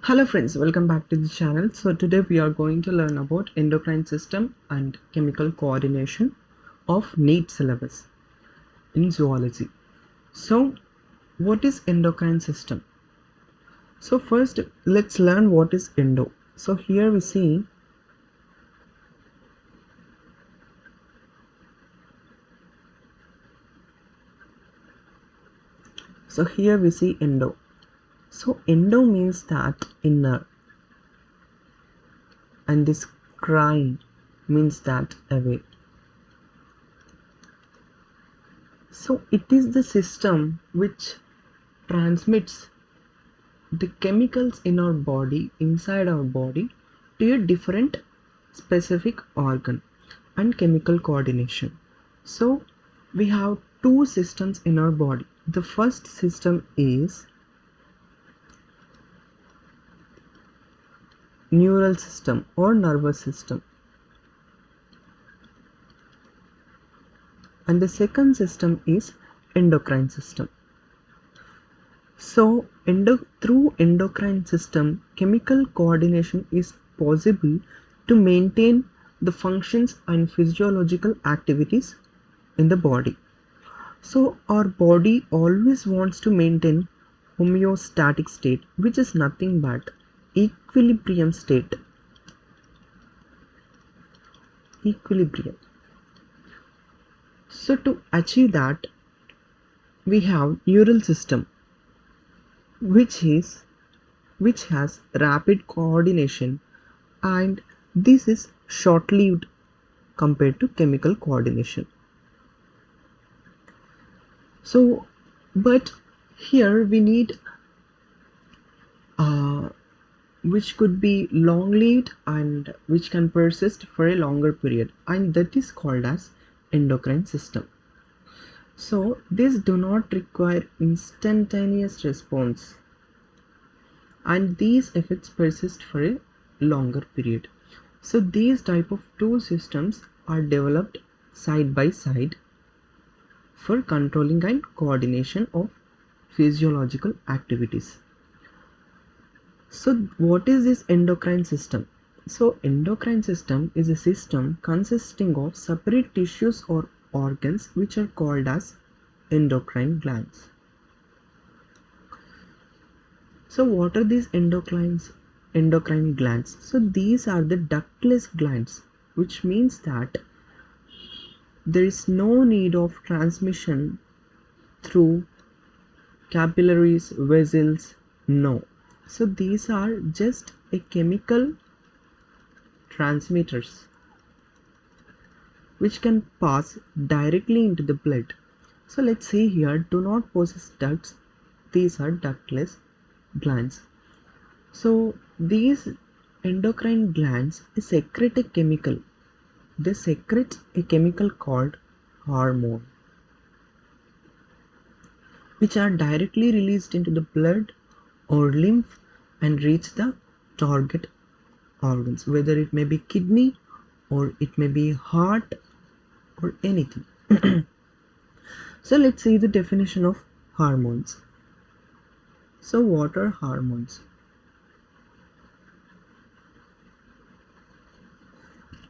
Hello friends, welcome back to the channel. So today we are going to learn about endocrine system and chemical coordination of Neet syllabus in zoology. So what is endocrine system? So first let's learn what is endo. So here we see endo. So endo means that inner, and this crine means that away. So it is the system which transmits the chemicals in our body, inside our body, to a different specific organ, and chemical coordination. So we have two systems in our body. The first system is neural system or nervous system, and the second system is endocrine system. So through endocrine system, chemical coordination is possible to maintain the functions and physiological activities in the body. So our body always wants to maintain homeostatic state, which is nothing but equilibrium state. Equilibrium. So to achieve that, we have neural system, which has rapid coordination, and this is short-lived compared to chemical coordination. So but here we need which could be long-lived and which can persist for a longer period, and that is called as endocrine system. So these do not require instantaneous response, and these effects persist for a longer period. So these type of two systems are developed side by side for controlling and coordination of physiological activities. So what is this endocrine system? So endocrine system is a system consisting of separate tissues or organs which are called as endocrine glands. So what are these endocrine glands? So these are the ductless glands, which means that there is no need of transmission through capillaries, vessels, no. So these are just a chemical transmitters which can pass directly into the blood. So let's see here, do not possess ducts. These are ductless glands. So these endocrine glands secrete a chemical. They secrete a chemical called hormone, which are directly released into the blood or lymph and reach the target organs, whether it may be kidney or it may be heart or anything. So let's see the definition of hormones. So what are hormones?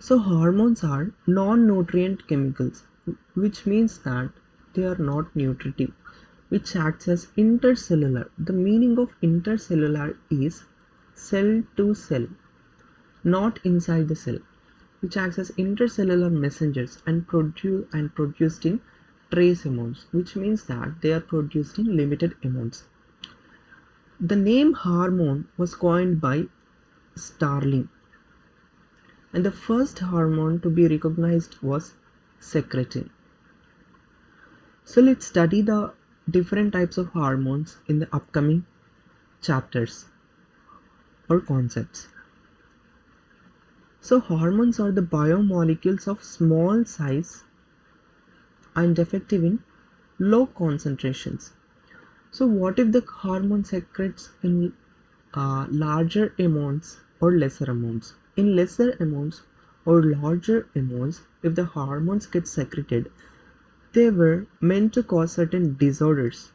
So hormones are non-nutrient chemicals, which means that they are not nutritive, which acts as intercellular. The meaning of intercellular is cell to cell, not inside the cell, which acts as intercellular messengers and produced in trace amounts, which means that they are produced in limited amounts. The name hormone was coined by Starling, and the first hormone to be recognized was secretin. So let's study the different types of hormones in the upcoming chapters or concepts. So hormones are the biomolecules of small size and effective in low concentrations. So what if the hormone secretes in larger amounts or lesser amounts? In lesser amounts or larger amounts, if the hormones get secreted, they were meant to cause certain disorders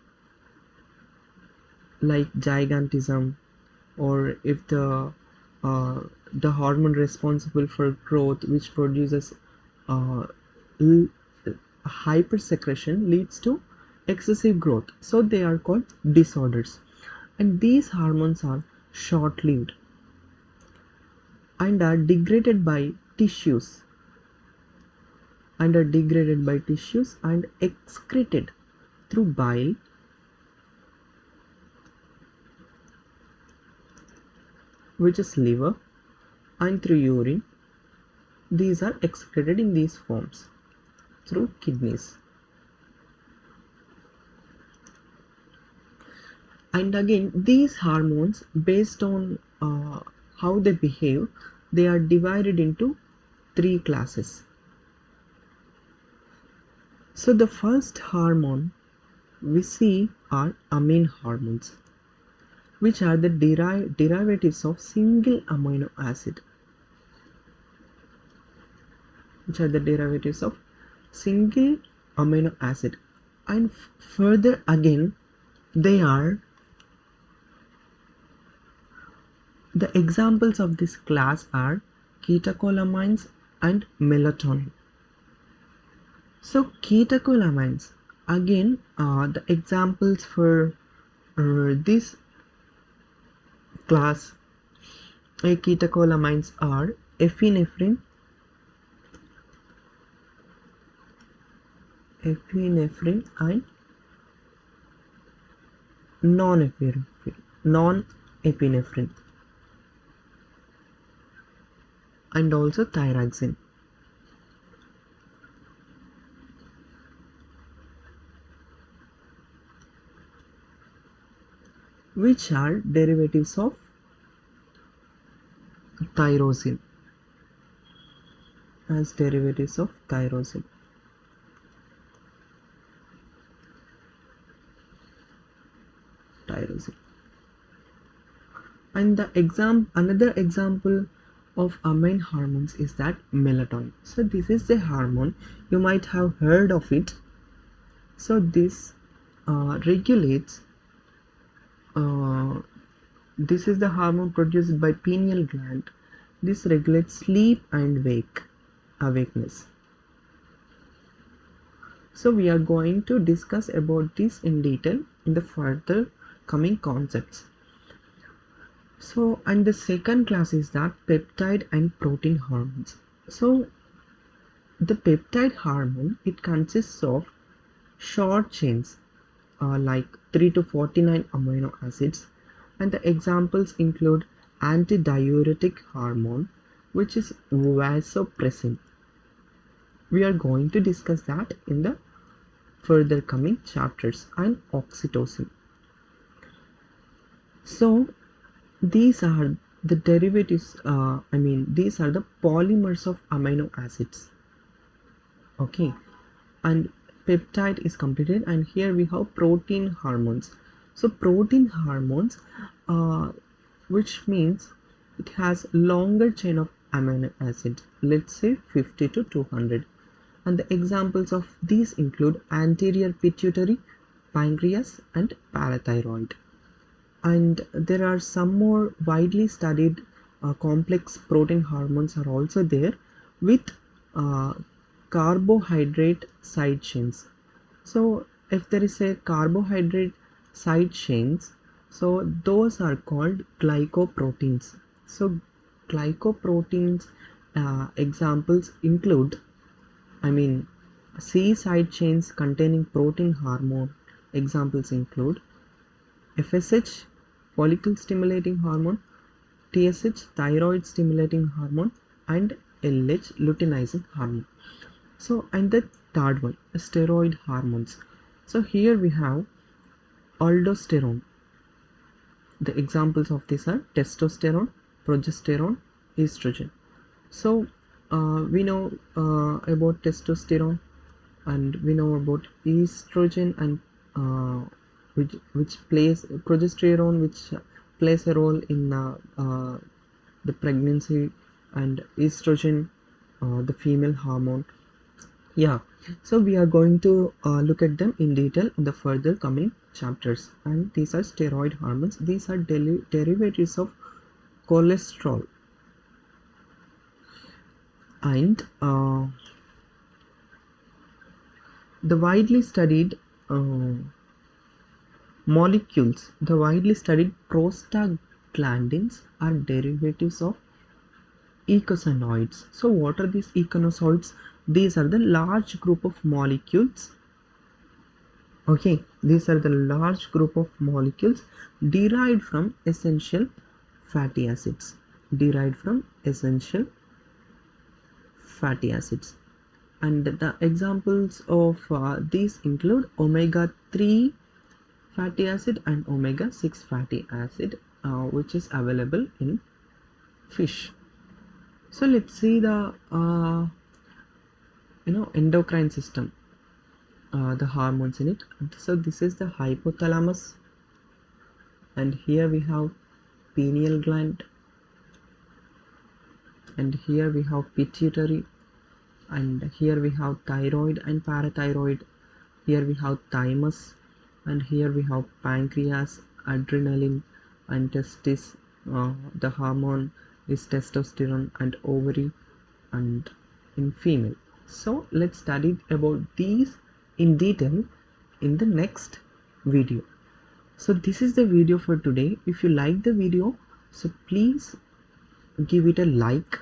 like gigantism, or if the hormone responsible for growth, which produces uh, l- hypersecretion, leads to excessive growth. So they are called disorders. And these hormones are short-lived and are degraded by tissues and excreted through bile, which is liver, and through urine. These are excreted in these forms through kidneys. And again, these hormones, based on how they behave, they are divided into three classes. So the first hormone we see are amine hormones, which are the derivatives of single amino acid. And further again, they are the examples of this class are catecholamines and melatonin. So catecholamines, again, the examples for this class catecholamines are epinephrine, and non-epinephrine, and also thyroxine. Which are derivatives of tyrosine, And another example of amine hormones is that melatonin. So this is the hormone, you might have heard of it. So this regulates this is the hormone produced by pineal gland. This regulates sleep and awakeness. So we are going to discuss about this in detail in the further coming concepts. So, and the second class is that peptide and protein hormones. So the peptide hormone, it consists of short chains like 3 to 49 amino acids, and the examples include antidiuretic hormone, which is vasopressin. We are going to discuss that in the further coming chapters, and oxytocin. So these are the derivatives, these are the polymers of amino acids. Okay, and peptide is completed, and here we have protein hormones. So protein hormones, which means it has longer chain of amino acid, let's say 50 to 200, and the examples of these include anterior pituitary, pancreas, and parathyroid. And there are some more widely studied complex protein hormones are also there with uh, carbohydrate side chains. So if there is a carbohydrate side chains, so those are called glycoproteins. So glycoproteins examples include, C side chains containing protein hormone examples include FSH, follicle stimulating hormone, TSH, thyroid stimulating hormone, and LH, luteinizing hormone. So, and the third one, steroid hormones. So here we have aldosterone. The examples of these are testosterone, progesterone, estrogen. So we know about testosterone, and we know about estrogen, and which plays progesterone, which plays a role in the pregnancy, and estrogen, the female hormone. Yeah, so we are going to look at them in detail in the further coming chapters, and these are steroid hormones. These are derivatives of cholesterol, and the widely studied the widely studied prostaglandins are derivatives of eicosanoids. So what are these eicosanoids? These are the large group of molecules. Okay, these are the large group of molecules derived from essential fatty acids. Derived from essential fatty acids. And the examples of these include omega-3 fatty acid and omega-6 fatty acid, which is available in fish. So let's see the endocrine system, the hormones in it. So this is the hypothalamus, and here we have pineal gland, and here we have pituitary, and here we have thyroid and parathyroid. Here we have thymus, and here we have pancreas, adrenaline, and testis. The hormone is testosterone, and ovary, and in female. So let's study about these in detail in the next video. So this is the video for today. If you like the video, so please give it a like.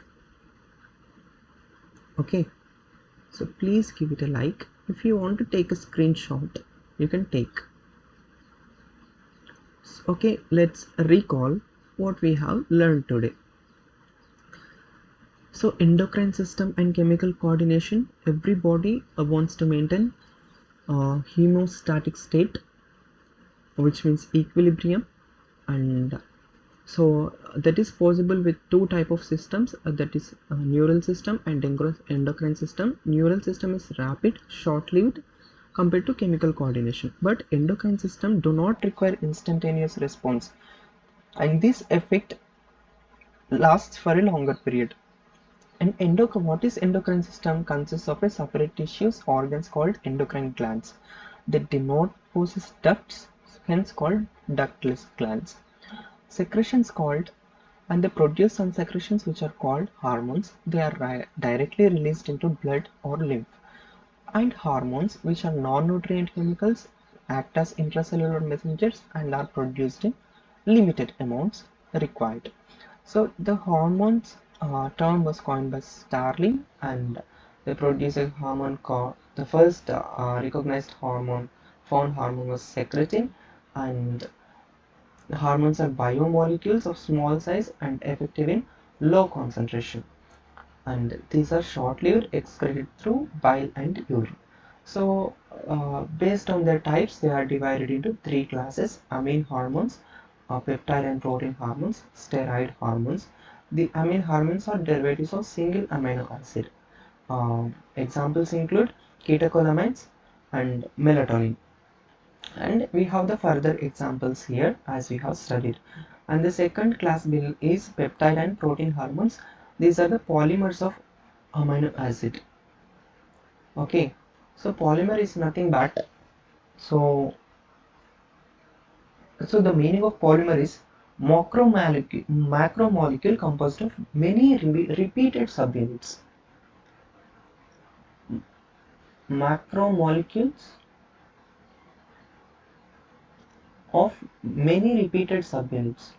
Okay, so please give it a like. If you want to take a screenshot, you can take. Okay, let's recall what we have learned today. So endocrine system and chemical coordination. Every body wants to maintain homeostatic state, which means equilibrium, and so that is possible with two type of systems, that is neural system and endocrine system. Neural system is rapid, short-lived compared to chemical coordination, but endocrine system do not require instantaneous response, and this effect lasts for a longer period. And what is endocrine system consists of a separate tissues, organs called endocrine glands that do not possess ducts, hence called ductless glands. Secretions called, and they produce some secretions which are called hormones. They are directly released into blood or lymph. And hormones, which are non-nutrient chemicals, act as intracellular messengers and are produced in limited amounts required. So the hormones term was coined by Starling, and they produce a hormone called, the first recognized found hormone was secretin, and the hormones are biomolecules of small size and effective in low concentration, and these are short-lived, excreted through bile and urine. So based on their types, they are divided into three classes: amine hormones, peptide and protein hormones, steroid hormones. The amine hormones are derivatives of single amino acid. Examples include catecholamines and melatonin. And we have the further examples here as we have studied. And the second class bill is peptide and protein hormones. These are the polymers of amino acid. Okay, so polymer is nothing but, so the meaning of polymer is macromolecule composed of many repeated subunits. Macromolecules of many repeated subunits.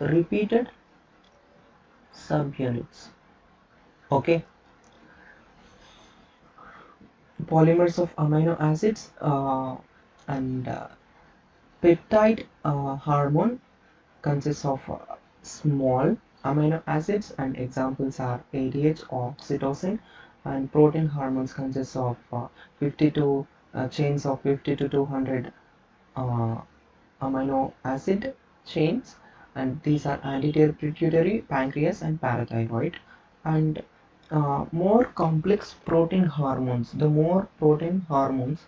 Repeated subunits. Okay. Polymers of amino acids, and peptide hormone consists of small amino acids, and examples are ADH, oxytocin, and protein hormones consists of 52 chains of 50 to 200 amino acid chains, and these are anterior pituitary, pancreas, and parathyroid. And more complex protein hormones, the more protein hormones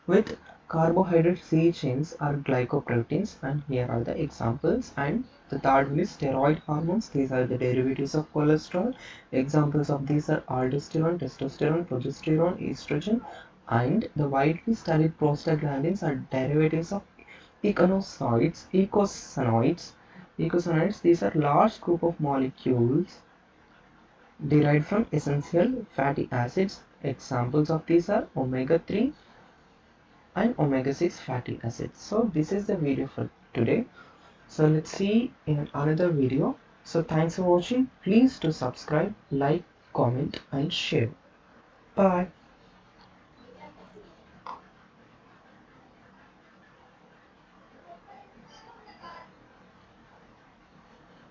with Carbohydrate C chains are glycoproteins, and here are the examples. And the third one is steroid hormones. These are the derivatives of cholesterol. Examples of these are aldosterone, testosterone, progesterone, estrogen, and the widely studied prostaglandins are derivatives of eicosanoids. These are large group of molecules derived from essential fatty acids. Examples of these are omega-3 and omega-6 fatty acids. So this is the video for today. So let's see in another video. So thanks for watching. Please do subscribe, like, comment and share. Bye.